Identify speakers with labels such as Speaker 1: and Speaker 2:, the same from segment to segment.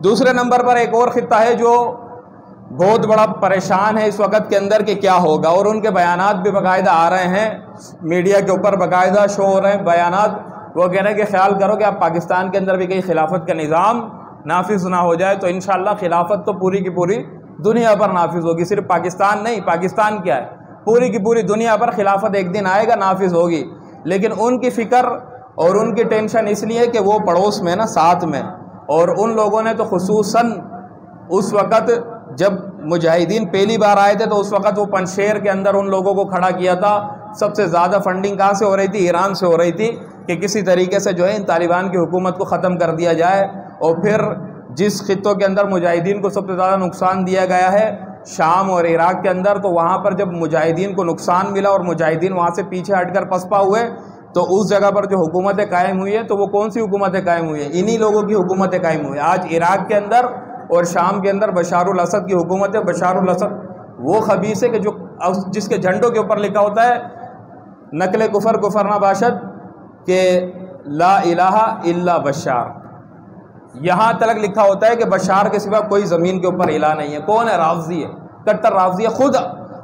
Speaker 1: دوسرے نمبر پر ایک اور خطہ ہے جو بہت بڑا پریشان ہے اس وقت کے اندر کہ کیا ہوگا، اور ان کے بیانات بھی باقاعدہ آ رہے ہیں میڈیا کے اوپر، باقاعدہ شو ہو رہے ہیں بیانات۔ وہ کہہ رہے ہیں کہ خیال کرو کہ آپ پاکستان کے اندر بھی کہیں خلافت کا نظام نافذ نہ ہو جائے تو انشاءاللہ خلافت تو پوری کی پوری دنیا پر نافذ ہوگی، صرف پاکستان نہیں، پاکستان کیا ہے، پوری کی پوری دنیا پر خلافت ایک دن آئے گا، نافذ ہوگی۔ لیکن ان کی فکر اور ان کی ٹینشن اس لیے کہ وہ پڑوس میں نا، ساتھ میں، اور ان لوگوں نے تو خصوصاً اس وقت جب مجاہدین پہلی بار آئے تھے تو اس وقت وہ پنشیر کے اندر ان لوگوں کو کھڑا کیا تھا۔ سب سے زیادہ فنڈنگ کہاں سے ہو رہی تھی؟ ایران سے ہو رہی تھی کہ کسی طریقے سے جو ہے ان طالبان کی حکومت کو ختم کر دیا جائے۔ اور پھر جس خطوں کے اندر مجاہدین کو سب سے زیادہ نقصان دیا گیا ہے شام اور عراق کے اندر، تو وہاں پر جب مجاہدین کو نقصان ملا اور مجاہدین وہاں سے پیچھے ہٹ کر پسپا ہوئے تو اس جگہ پر جو حکومتیں قائم ہوئی ہیں تو وہ کون سی حکومتیں قائم ہوئی ہیں؟ انہی لوگوں کی حکومتیں قائم ہوئی ہیں۔ آج عراق کے اندر اور شام کے اندر بشار الاسد کی حکومت ہے۔ بشار الاسد وہ خبیث ہے کہ جس کے جھنڈوں کے اوپر لکھا ہوتا ہے نقل کفر کفر نہ باشد کہ لا الہ الا بشار، یہاں تک لکھا ہوتا ہے کہ بشار کے سوا کوئی زمین کے اوپر الہ نہیں ہے۔ کون ہے؟ رافضی ہے، کٹر رافضی ہے، خود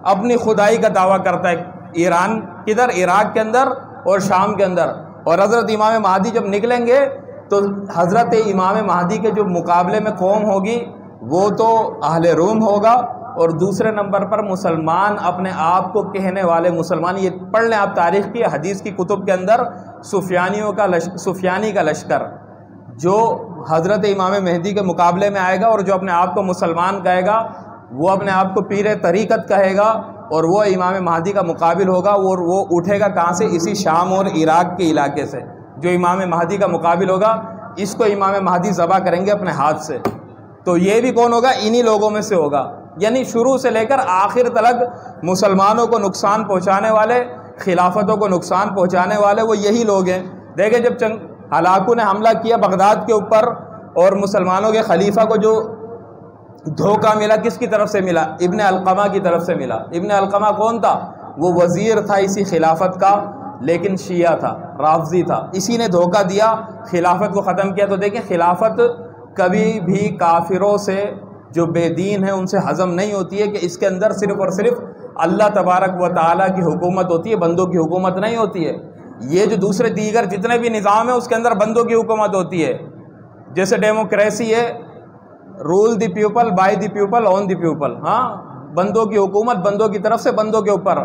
Speaker 1: اپنی خدائی کا دعویٰ کرتا ہے۔ ایران کدھر؟ عراق کے اندر اور شام کے اندر۔ اور حضرت امام مہدی جب نکلیں گے تو حضرت امام مہدی کے جو مقابلے میں قوم ہوگی وہ تو اہل روم ہوگا، اور دوسرے نمبر پر مسلمان اپنے آپ کو کہنے والے مسلمان، یہ پڑھ لیں آپ تاریخ کی حدیث کی کتب کے اندر، سفیانی کا لشکر جو حضرت امام مہدی کے مقابلے میں آئے گا اور جو اپنے آپ کو مسلمان کہے گا وہ اپنے آپ کو پیر طریقت کہے گا، اور وہ امام مہدی کا مقابل ہوگا، اور وہ اٹھے گا کہاں سے؟ اسی شام اور عراق کے علاقے سے۔ جو امام مہدی کا مقابل ہوگا اس کو امام مہدی ذبح کریں گے اپنے ہاتھ سے۔ تو یہ بھی کون ہوگا؟ انہی لوگوں میں سے ہوگا۔ یعنی شروع سے لے کر آخر تک مسلمانوں کو نقصان پہنچانے والے، خلافتوں کو نقصان پہنچانے والے وہ یہی لوگ ہیں۔ دیکھیں جب چند ہلاکوں نے حملہ کیا بغداد کے اوپر اور مسلمانوں کے خلیفہ کو جو دھوکہ ملا، کس کی طرف سے ملا؟ ابن علقمہ کی طرف سے ملا۔ ابن علقمہ کون تھا؟ وہ وزیر تھا اسی خلافت کا، لیکن شیعہ تھا، رافضی تھا۔ اسی نے دھوکہ دیا، خلافت کو ختم کیا۔ تو دیکھیں خلافت کبھی بھی کافروں سے جو بے دین ہیں ان سے ہضم نہیں ہوتی ہے کہ اس کے اندر صرف اور صرف اللہ تبارک و تعالیٰ کی حکومت ہوتی ہے، بندوں کی حکومت نہیں ہوتی ہے۔ یہ جو دوسرے دیگر جتنے بھی نظام ہیں اس کے اندر بندوں کی حکومت ہوتی ہے۔ جیسے ڈیموکریسی ہے، rule the people by the people on the people, ہاں، بندوں کی حکومت بندوں کی طرف سے بندوں کے اوپر،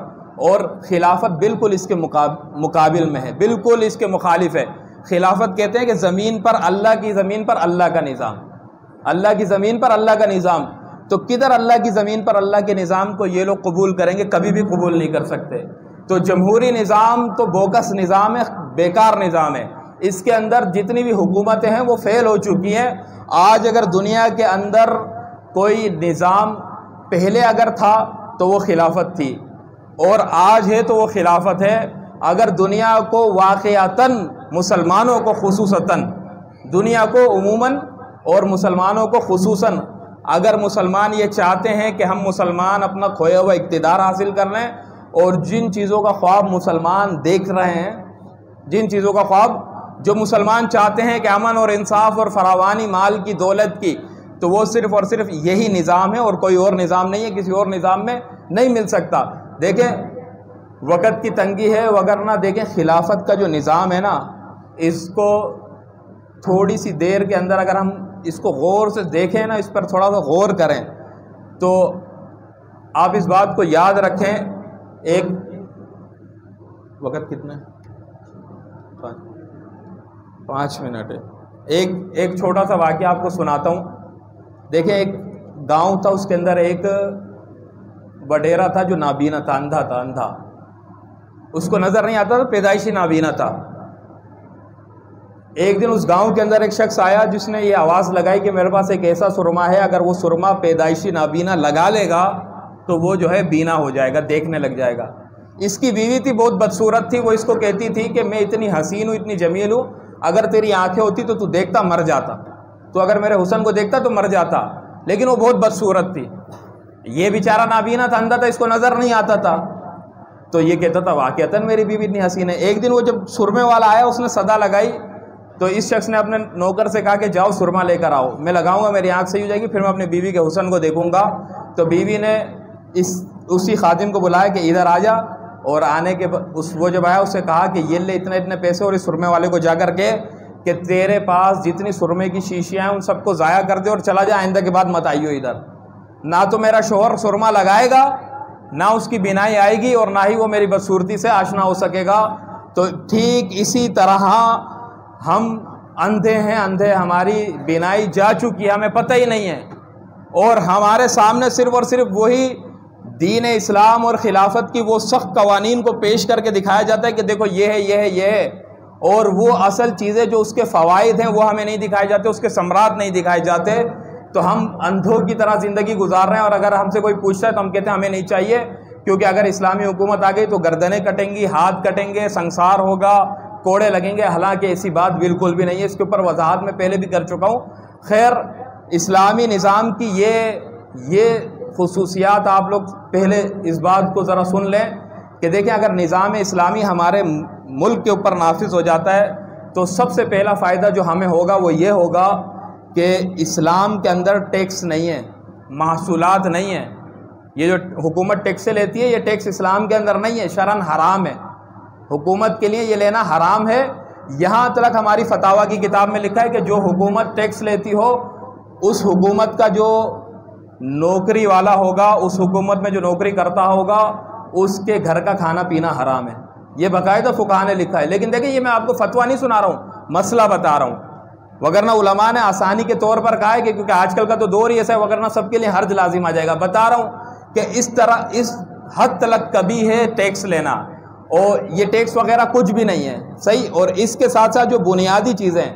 Speaker 1: اور خلافت بالکل اس کے مقابل میں ہے، بالکل اس کے مخالف ہے۔ خلافت کہتے ہیں کہ زمین پر اللہ کی زمین پر اللہ کا نظام، اللہ کی زمین پر اللہ کا نظام۔ تو کدھر اللہ کی زمین پر اللہ کے نظام کو یہ لوگ قبول کریں گے؟ کبھی بھی قبول نہیں کر سکتے۔ تو جمہوری نظام تو بوکس نظام ہے، بیکار نظام ہے۔ اس کے اندر جتنی بھی حکومتیں ہیں وہ فیل ہو چکی ہیں۔ آج اگر دنیا کے اندر کوئی نظام پہلے اگر تھا تو وہ خلافت تھی، اور آج ہے تو وہ خلافت ہے۔ اگر دنیا کو واقعتاً مسلمانوں کو خصوصاً، دنیا کو عموماً اور مسلمانوں کو خصوصاً، اگر مسلمان یہ چاہتے ہیں کہ ہم مسلمان اپنا کھویا ہوا اقتدار حاصل کر لیں، اور جن چیزوں کا خواب مسلمان دیکھ رہے ہیں، جن چیزوں کا خواب جو مسلمان چاہتے ہیں کہ امن اور انصاف اور فراوانی مال کی دولت کی، تو وہ صرف اور صرف یہی نظام ہے اور کوئی اور نظام نہیں ہے، کسی اور نظام میں نہیں مل سکتا۔ دیکھیں وقت کی تنگی ہے، وگرنہ دیکھیں خلافت کا جو نظام ہے نا، اس کو تھوڑی سی دیر کے اندر اگر ہم اس کو غور سے دیکھیں نا، اس پر تھوڑا سا غور کریں تو آپ اس بات کو یاد رکھیں۔ ایک وقت کتنا ہے؟ 5 منٹ ہے۔ ایک چھوٹا سا واقعہ آپ کو سناتا ہوں۔ دیکھیں ایک گاؤں تھا، اس کے اندر ایک وڈیرا تھا جو نابینا تھا، اندھا تھا، اندھا، اس کو نظر نہیں آتا تھا، پیدائشی نابینا تھا۔ ایک دن اس گاؤں کے اندر ایک شخص آیا جس نے یہ آواز لگائی کہ میرے پاس ایک ایسا سرما ہے، اگر وہ سرما پیدائشی نابینا لگا لے گا تو وہ جو ہے بینا ہو جائے گا، دیکھنے لگ جائے گا۔ اس کی بیوی تھی، بہت بدصورت تھی، وہ اس کو کہتی تھی کہ میں اتنی حسین ہوں، اتنی جمیل ہوں، اگر تیری آنکھیں ہوتی تو دیکھتا مر جاتا، تو اگر میرے حسن کو دیکھتا تو مر جاتا، لیکن وہ بہت بدصورت تھی۔ یہ بیچارہ نابینا تھا، اندھا تھا، اس کو نظر نہیں آتا تھا، تو یہ کہتا تھا واقعتاً میری بیوی اتنی حسین ہے۔ ایک دن وہ جب سرمے والا آیا، اس نے صدا لگائی تو اس شخص نے اپنے نوکر سے کہا کہ جاؤ سرما لے کر آؤ، میں لگاؤں گا میری آنکھ صحیح ہو جائے گی، پھر میں اپنی بیوی کے حسن کو دیکھوں گا۔ تو بیوی نے اسی خادم کو بلایا کہ ادھر آ جا، اور آنے کے وہ جب آیا اس سے کہا کہ یہ لے اتنے پیسے، اور اس سرمے والے کو جا کر کے کہ تیرے پاس جتنی سرمے کی شیشیاں ہیں ان سب کو ضائع کر دے اور چلا جا، آئندہ کے بعد مت آئیو ادھر۔ نہ تو میرا شوہر سرما لگائے گا، نہ اس کی بینائی آئے گی، اور نہ ہی وہ میری بدصورتی سے آشنا ہو سکے گا۔ تو ٹھیک اسی طرح ہم اندھے ہیں، اندھے ہماری بینائی جا چکی ہے، ہمیں پتہ ہی نہیں ہے، اور ہمارے سامنے صرف اور صرف وہی دین اسلام اور خلافت کی وہ سخت قوانین کو پیش کر کے دکھایا جاتا ہے کہ دیکھو یہ ہے، یہ ہے، یہ ہے، اور وہ اصل چیزیں جو اس کے فوائد ہیں وہ ہمیں نہیں دکھائے جاتے، اس کے ثمرات نہیں دکھائے جاتے۔ تو ہم اندھوں کی طرح زندگی گزار رہے ہیں، اور اگر ہم سے کوئی پوچھتا ہے تو ہم کہتے ہیں ہمیں نہیں چاہیے، کیونکہ اگر اسلامی حکومت آ گئی تو گردنیں کٹیں گی، ہاتھ کٹیں گے، سنسار ہوگا، کوڑے لگیں گے۔ حالانکہ ایسی بات بالکل بھی نہیں ہے، اس کے اوپر وضاحت میں پہلے بھی کر چکا ہوں۔ خیر، اسلامی نظام کی یہ خصوصیات آپ لوگ پہلے اس بات کو ذرا سن لیں کہ دیکھیں، اگر نظام اسلامی ہمارے ملک کے اوپر نافذ ہو جاتا ہے تو سب سے پہلا فائدہ جو ہمیں ہوگا وہ یہ ہوگا کہ اسلام کے اندر ٹیکس نہیں ہے، محصولات نہیں ہیں۔ یہ جو حکومت ٹیکس لیتی ہے یہ ٹیکس اسلام کے اندر نہیں ہے، شرعاً حرام ہے، حکومت کے لیے یہ لینا حرام ہے۔ یہاں تک ہماری فتاوی کی کتاب میں لکھا ہے کہ جو حکومت ٹیکس لیتی ہو اس حکومت کا جو نوکری والا ہوگا، اس حکومت میں جو نوکری کرتا ہوگا، اس کے گھر کا کھانا پینا حرام ہے۔ یہ باقاعدہ فقہا نے لکھا ہے۔ لیکن دیکھیں، یہ میں آپ کو فتویٰ نہیں سنا رہا ہوں، مسئلہ بتا رہا ہوں، وگرنہ علماء نے آسانی کے طور پر کہا ہے کہ کیونکہ آج کل کا تو دور ہی ایسا ہے، وگرنہ سب کے لیے حرج لازم آ جائے گا۔ بتا رہا ہوں کہ اس طرح اس حد تک کبھی ہے ٹیکس لینا، اور یہ ٹیکس وغیرہ کچھ بھی نہیں ہے، صحیح۔ اور اس کے ساتھ ساتھ جو بنیادی چیزیں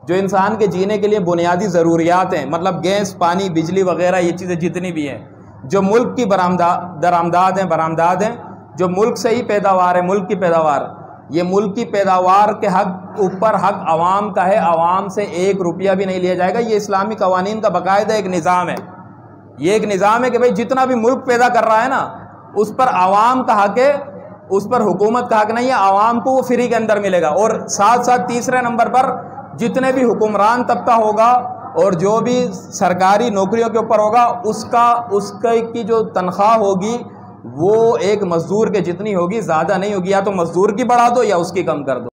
Speaker 1: جو انسان کے جینے کے لیے بنیادی ضروریات ہیں، مطلب گیس، پانی، بجلی وغیرہ، یہ چیزیں جتنی بھی ہیں، جو ملک کی برآمدات ہیں، جو ملک سے ہی پیداوار ہے، ملک کی پیداوار، یہ ملک کی پیداوار کے اوپر حق عوام کا ہے، عوام سے 1 روپیہ بھی نہیں لیا جائے گا۔ یہ اسلامی قوانین کا باقاعدہ ایک نظام ہے۔ یہ ایک نظام ہے کہ بھئی جتنا بھی ملک پیدا کر رہا ہے نا، اس پر عوام کا حق ہے، اس پر حکومت کا حق نہیں ہے، عوام کو وہ فری کے اندر ملے گا۔ اور ساتھ ساتھ تیسرے نمبر پر جتنے بھی حکمران طبقہ ہوگا اور جو بھی سرکاری نوکریوں کے اوپر ہوگا، اس کی جو تنخواہ ہوگی وہ ایک مزدور کے جتنی ہوگی، زیادہ نہیں ہوگی۔ یا تو مزدور کی بڑھا دو یا اس کی کم کر دو۔